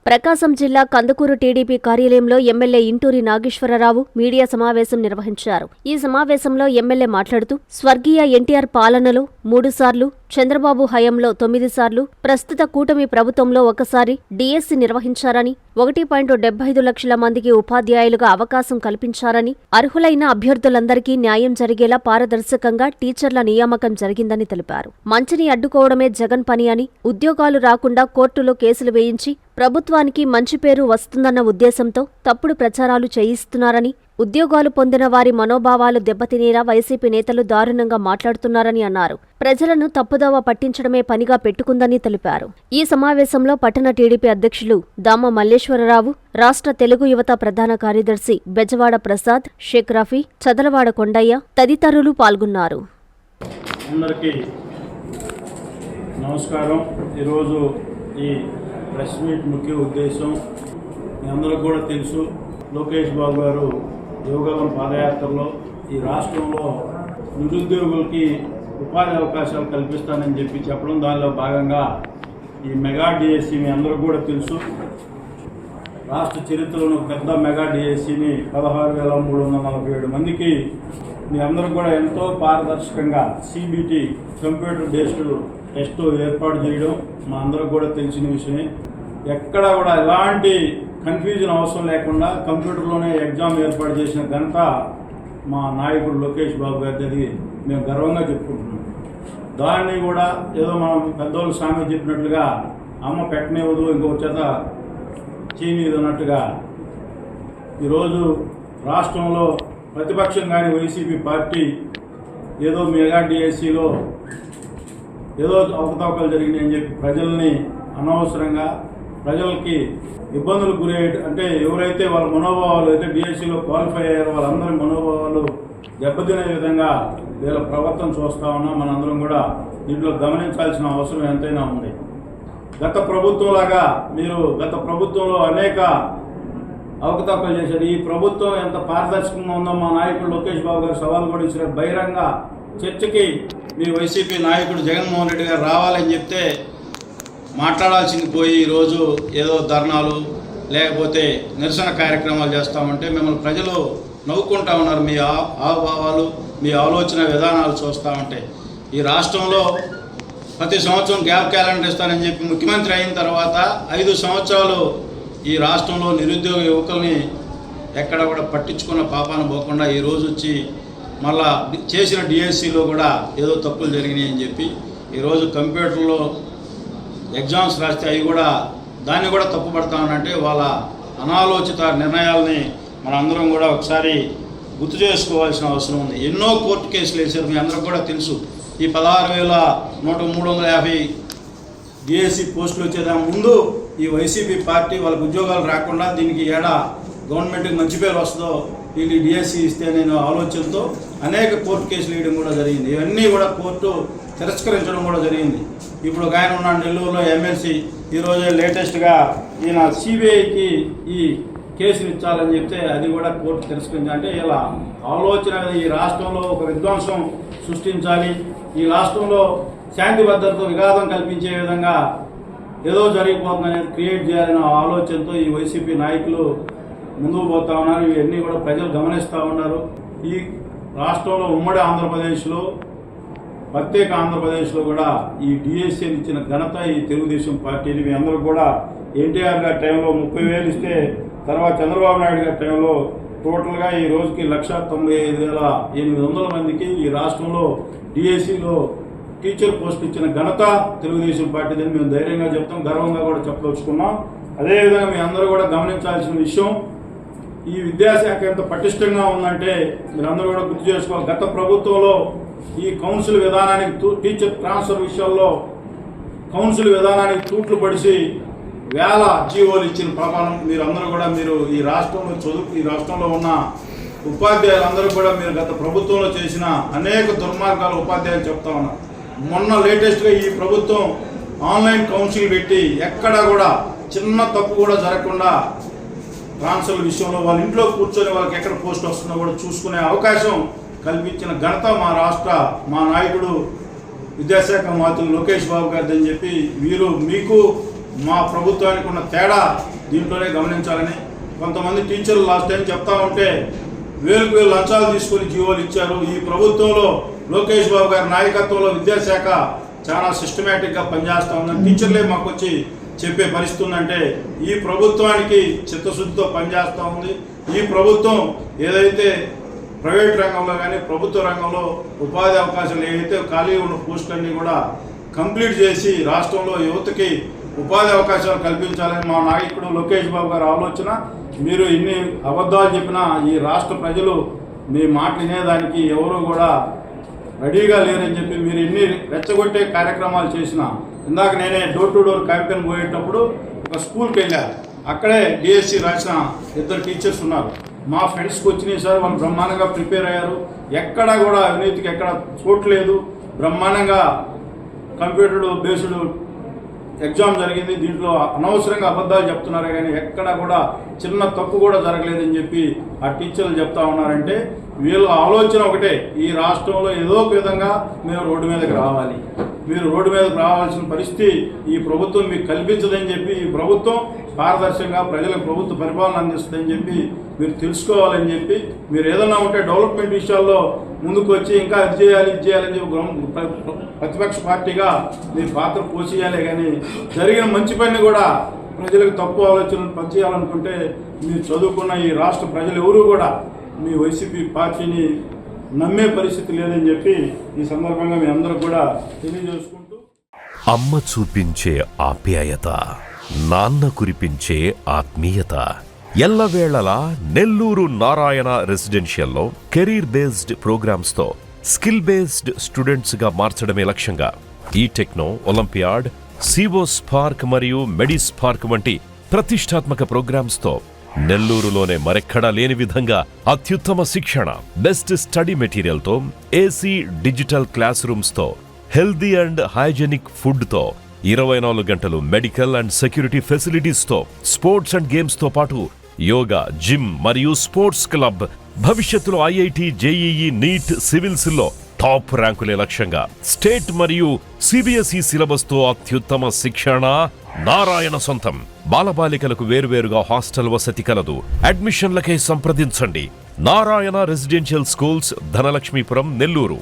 ప్రకాశం జిల్లా కందుకూరు టీడీపీ కార్యాలయంలో MLA Inturi Nageswararao media సమావేశం నిర్వహించారు. ఈ సమావేశంలో ఎమ్మెల్యే మాట్లాడుతూ స్వర్గీయ ఎన్టీఆర్ పాలనలో 3 సార్లు, చంద్రబాబు హయాంలో 9 సార్లు, ప్రస్తుత కూటమి ప్రభుత్వంలో 1 సారి డిఎస్సి నిర్వహించారని, 1.75 లక్షల మందికి ఉపాధ్యాయులుగా అవకాశం కల్పించారని, అర్హులైన అభ్యర్థులందరికీ న్యాయం జరిగేలా పారదర్శకంగా టీచర్ల నియామకం జరిగిందని తెలిపారు. మంచిని అడ్డుకోవడమే జగన్ పని అని, ఉద్యోగాలు రాకుండా కోర్టులో కేసులు వేయించి ప్రభుత్వానికి మంచి పేరు వస్తుందన్న ఉద్దేశంతో తప్పుడు ప్రచారాలు చేయిస్తున్నారని, ఉద్యోగాలు పొందిన వారి మనోభావాలు దెబ్బతినేలా వైసీపీ నేతలు దారుణంగా మాట్లాడుతున్నారని అన్నారు. ప్రజలను తప్పుదోవ పట్టించడమే పనిగా పెట్టుకుందని తెలిపారు. ఈ సమావేశంలో పట్టణ టీడీపీ అధ్యక్షులు దామ మల్లేశ్వరరావు, రాష్ట్ర తెలుగు యువత ప్రధాన కార్యదర్శి బెజవాడ ప్రసాద్, షేక్ రఫీ, చదలవాడ కొండయ్య తదితరులు పాల్గొన్నారు. అందరికీ నమస్కారం. ఈరోజు ఈ ప్రెస్ మీట్ ముఖ్య ఉద్దేశం మీ అందరికి కూడా తెలుసు. లోకేష్ బాబు గారు యువగలం పాదయాత్రలో ఈ రాష్ట్రంలో నిరుద్యోగులకి ఉపాధి అవకాశాలు కల్పిస్తానని చెప్పడం, దానిలో భాగంగా ఈ మెగా డిఎస్సి మీ అందరికి కూడా తెలుసు. రాష్ట్ర చరిత్రలో పెద్ద మెగా డిఎస్సిని 16,347 మందికి మీ అందరూ కూడా ఎంతో పారదర్శకంగా సిబిటి కంప్యూటర్ బేస్డ్ టెస్ట్ ఏర్పాటు చేయడం మా అందరికి కూడా తెలిసిన విషయమే. ఎక్కడ కూడా ఎలాంటి కన్ఫ్యూజన్ అవసరం లేకుండా కంప్యూటర్లోనే ఎగ్జామ్ ఏర్పాటు చేసిన ఘనత మా నాయకుడు లోకేష్ బాబు గారిది మేము గర్వంగా చెప్పుకుంటున్నాం. దాన్ని కూడా ఏదో మనం పెద్దోళ్ళు సామెత చెప్పినట్లుగా అమ్మ పెట్టనివ్వదు ఇంకొక చేత చేయనిది అన్నట్టుగా ఈరోజు రాష్ట్రంలో ప్రతిపక్షం కానీ వైసీపీ పార్టీ ఏదో మెగా డిఎస్సిలో ఏదో అవకతవకలు జరిగినాయని చెప్పి ప్రజల్ని అనవసరంగా ప్రజలకి ఇబ్బందులు గురయ్యే, అంటే ఎవరైతే వాళ్ళ మనోభావాలు అయితే డిఎస్సిలో క్వాలిఫై అయ్యారో వాళ్ళందరి మనోభావాలు దెబ్బతినే విధంగా వీళ్ళ ప్రవర్తన చూస్తా ఉన్నాం. మనందరం కూడా దీంట్లో గమనించాల్సిన అవసరం ఎంతైనా ఉంది. గత ప్రభుత్వంలాగా మీరు గత ప్రభుత్వంలో అనేక అవకతవకలు చేశారు. ఈ ప్రభుత్వం ఎంత పారదర్శకంగా ఉందో మా నాయకుడు లోకేష్ బాబు గారు సవాల్ కూడా ఇచ్చారు. బహిరంగ చర్చకి మీ వైసీపీ నాయకుడు జగన్మోహన్ రెడ్డి గారు రావాలని చెప్తే మాట్లాడాల్సింది పోయి ఈరోజు ఏదో ధర్నాలు లేకపోతే నిరసన కార్యక్రమాలు చేస్తామంటే మిమ్మల్ని ప్రజలు నవ్వుకుంటా ఉన్నారు. మీ హావభావాలు, మీ ఆలోచన విధానాలు చూస్తూ ఉంటే ఈ రాష్ట్రంలో ప్రతి సంవత్సరం గ్యాప్ క్యాలెండర్ ఇస్తానని చెప్పి ముఖ్యమంత్రి అయిన తర్వాత 5 సంవత్సరాలు ఈ రాష్ట్రంలో నిరుద్యోగ యువకుల్ని ఎక్కడ కూడా పట్టించుకున్న పాపాన పోకుండా ఈరోజు వచ్చి మళ్ళా చేసిన డిఎస్సిలో కూడా ఏదో తప్పులు జరిగినాయని చెప్పి ఈరోజు కంప్యూటర్లో ఎగ్జామ్స్ రాస్తే అవి కూడా దాన్ని కూడా తప్పుపడతామనంటే వాళ్ళ అనాలోచిత నిర్ణయాలని మనందరం కూడా ఒకసారి గుర్తు చేసుకోవాల్సిన అవసరం ఉంది. ఎన్నో కోర్టు కేసులు వేశారు, మీ అందరికి కూడా తెలుసు. ఈ 16,350 డిఎస్సి పోస్టులు వచ్చేదాని ముందు ఈ వైసీపీ పార్టీ వాళ్ళకి ఉద్యోగాలు రాకుండా దీనికి గవర్నమెంట్కి మంచి పేరు వస్తుందో వీళ్ళు డిఎస్సి ఇస్తే నేను ఆలోచనతో అనేక కోర్టు కేసులు వేయడం కూడా జరిగింది. ఇవన్నీ కూడా కోర్టు తిరస్కరించడం కూడా జరిగింది. ఇప్పుడు ఒక ఆయన ఉన్నాడు నెల్లూరులో ఎమ్మెల్సీ, ఈరోజు లేటెస్ట్గా ఈయన సిబిఐకి ఈ కేసులు ఇచ్చాలని చెప్తే అది కూడా కోర్టు తిరస్కరించాలి. అంటే ఇలా ఆలోచన ఈ రాష్ట్రంలో ఒక విధ్వంసం సృష్టించాలి, ఈ రాష్ట్రంలో శాంతి భద్రతతో విఘాతం కల్పించే విధంగా ఏదో జరిగిపోతుందనేది క్రియేట్ చేయాలనే ఆలోచనతో ఈ వైసీపీ నాయకులు ముందుకు పోతా ఉన్నారు. ఇవన్నీ కూడా ప్రజలు గమనిస్తూ ఉన్నారు. ఈ రాష్ట్రంలో ఉమ్మడి ఆంధ్రప్రదేశ్లో, ప్రత్యేక ఆంధ్రప్రదేశ్లో కూడా ఈ డిఎస్సీని ఇచ్చిన ఘనత ఈ తెలుగుదేశం పార్టీని. మీ అందరూ కూడా ఎన్టీఆర్ గారి టైంలో 30,000 ఇస్తే తర్వాత చంద్రబాబు నాయుడు గారి టైంలో టోటల్గా ఈ రోజుకి 195,800 మందికి ఈ రాష్ట్రంలో డిఎస్సిలో టీచర్ పోస్ట్ ఇచ్చిన ఘనత తెలుగుదేశం పార్టీదని మేము ధైర్యంగా చెప్తాం, గర్వంగా కూడా చెప్పదలుచుకున్నాం. అదేవిధంగా మీ అందరూ కూడా గమనించాల్సిన విషయం, ఈ విద్యాశాఖ ఎంత పటిష్టంగా ఉందంటే మీరందరూ కూడా గుర్తు చేసుకోవాలి. గత ప్రభుత్వంలో ఈ కౌన్సిల్ విధానానికి టీచర్ ట్రాన్స్ఫర్ విషయాల్లో కౌన్సిల్ విధానానికి తూట్లు పడిసి వేల జీవోలు ఇచ్చిన ప్రమాణం మీరందరూ కూడా ఈ రాష్ట్రంలో ఉన్న ఉపాధ్యాయులందరూ కూడా మీరు గత ప్రభుత్వంలో చేసిన అనేక దుర్మార్గాలు ఉపాధ్యాయులు చెప్తా ఉన్నారు. మొన్న లేటెస్ట్గా ఈ ప్రభుత్వం ఆన్లైన్ కౌన్సిల్ పెట్టి ఎక్కడా కూడా చిన్న తప్పు కూడా జరగకుండా ట్రాన్స్ఫర్ విషయంలో వాళ్ళ ఇంట్లో కూర్చొని వాళ్ళకి ఎక్కడ పోస్ట్ వస్తుందో కూడా చూసుకునే అవకాశం కల్పించిన ఘనత మా నాయకుడు విద్యాశాఖ మంత్రి లోకేష్ బాబు గారిని చెప్పి వీరు మీకు మా ప్రభుత్వానికి ఉన్న తేడా దీంట్లోనే గమనించాలని. కొంతమంది టీచర్లు లాస్ట్ టైం చెప్తా ఉంటే వేలకు వేలు లంచాలు తీసుకొని జీవోలు ఇచ్చారు. ఈ ప్రభుత్వంలో లోకేష్ బాబు గారి నాయకత్వంలో విద్యాశాఖ చాలా సిస్టమేటిక్గా పనిచేస్తూ ఉందని టీచర్లే మాకు వచ్చి చెప్పే పరిస్థితి ఉందంటే ఈ ప్రభుత్వానికి చిత్తశుద్ధితో పనిచేస్తూ ఉంది. ఈ ప్రభుత్వం ఏదైతే ప్రైవేట్ రంగంలో కానీ ప్రభుత్వ రంగంలో ఉపాధి అవకాశాలు ఏవైతే ఖాళీ ఉన్న పోస్టులన్నీ కూడా కంప్లీట్ చేసి రాష్ట్రంలో యువతకి ఉపాధి అవకాశాలు కల్పించాలని మా నాయకుడు లోకేష్ బాబు గారి ఆలోచన. మీరు ఇన్ని అబద్ధాలు చెప్పినా ఈ రాష్ట్ర ప్రజలు మీ మాట వినేదానికి ఎవరు కూడా రెడీగా లేరని చెప్పి మీరు ఎన్ని రెచ్చగొట్టే కార్యక్రమాలు చేసినా, ఇందాక నేనే డోర్ టు డోర్ క్యాంపెయిన్ పోయేటప్పుడు ఒక స్కూల్కి వెళ్ళాను. అక్కడే డిఎస్సి రాసిన 2 టీచర్స్ ఉన్నారు. మా ఫ్రెండ్స్కి వచ్చినాయి సార్, వాళ్ళు బ్రహ్మాండంగా ప్రిపేర్ అయ్యారు. ఎక్కడా కూడా అవినీతికి ఎక్కడ చోట్లేదు. బ్రహ్మాండంగా కంప్యూటర్ బేస్డ్ ఎగ్జామ్ జరిగింది. దీంట్లో అనవసరంగా అబద్ధాలు చెప్తున్నారు కానీ ఎక్కడా కూడా చిన్న తప్పు కూడా జరగలేదని చెప్పి ఆ టీచర్లు చెప్తా ఉన్నారంటే వీళ్ళ ఆలోచన ఒకటే, ఈ రాష్ట్రంలో ఏదో ఒక విధంగా మేము రోడ్డు మీదకి రావాలి. మీరు రోడ్డు మీదకి రావాల్సిన పరిస్థితి ఈ ప్రభుత్వం మీకు కల్పించదని చెప్పి, ఈ ప్రభుత్వం పారదర్శకంగా ప్రజలకు ప్రభుత్వ పరిపాలన అందిస్తుందని చెప్పి మీరు తెలుసుకోవాలని చెప్పి, మీరు ఏదైనా ఉంటే డెవలప్మెంట్ విషయాల్లో ముందుకు వచ్చి ఇంకా ఇది చేయాలని చెప్పి ప్రతిపక్ష పార్టీగా మీరు పాత్ర పోషియాలే కానీ జరిగిన మంచి పని కూడా ప్రజలకు తప్పు ఆలోచనలు పనిచేయాలనుకుంటే మీరు చదువుకున్న ఈ రాష్ట్ర ప్రజలు ఎవరు కూడా మీ వైసీపీ పార్టీని నమ్మే పరిస్థితి లేదని చెప్పి ఈ సందర్భంగా మీ అందరూ కూడా తెలియజేసుకుంటూ, అమ్మ చూపించే ఆప్యాయత, నాన్న కురిపించే ఆత్మీయత ఎల్లవేళలా నెల్లూరు నారాయణ రెసిడెన్షియల్లో కెరీర్ బేస్డ్ ప్రోగ్రామ్స్ తో స్కిల్ బేస్డ్ స్టూడెంట్స్ గా మార్చడమే లక్ష్యంగా ఈ టెక్నో, ఒలింపియాడ్, సివో స్పార్క్ మరియు మెడి స్పార్క్ వంటి ప్రతిష్టాత్మక ప్రోగ్రామ్స్ తో నెల్లూరులోనే మరెక్కడా లేని విధంగా అత్యుత్తమ శిక్షణ, బెస్ట్ స్టడీ మెటీరియల్ తో, ఏసీ డిజిటల్ క్లాస్ రూమ్స్ తో, హెల్దీ అండ్ హైజెనిక్ ఫుడ్ తో, 24 గంటలు మెడికల్ అండ్ సెక్యూరిటీ ఫెసిలిటీస్ తో, స్పోర్ట్స్ అండ్ గేమ్స్ తో పాటు యోగా, జిమ్ మరియు స్పోర్ట్స్ క్లబ్, భవిష్యత్తులో ఐఐటి, జేఈఈ, నీట్, సివిల్స్ లో టాప్ ర్యాంకులే లక్ష్యంగా స్టేట్ మరియు సిబిఎస్ఈ సిలబస్ తో అత్యుత్తమ శిక్షణ నారాయణ సొంతం. బాలబాలికలకు వేర్వేరుగా హాస్టల్ వసతి కలదు. అడ్మిషన్లకై సంప్రదించండి. Narayana residential schools, Dhanalakshmipuram, Nellore.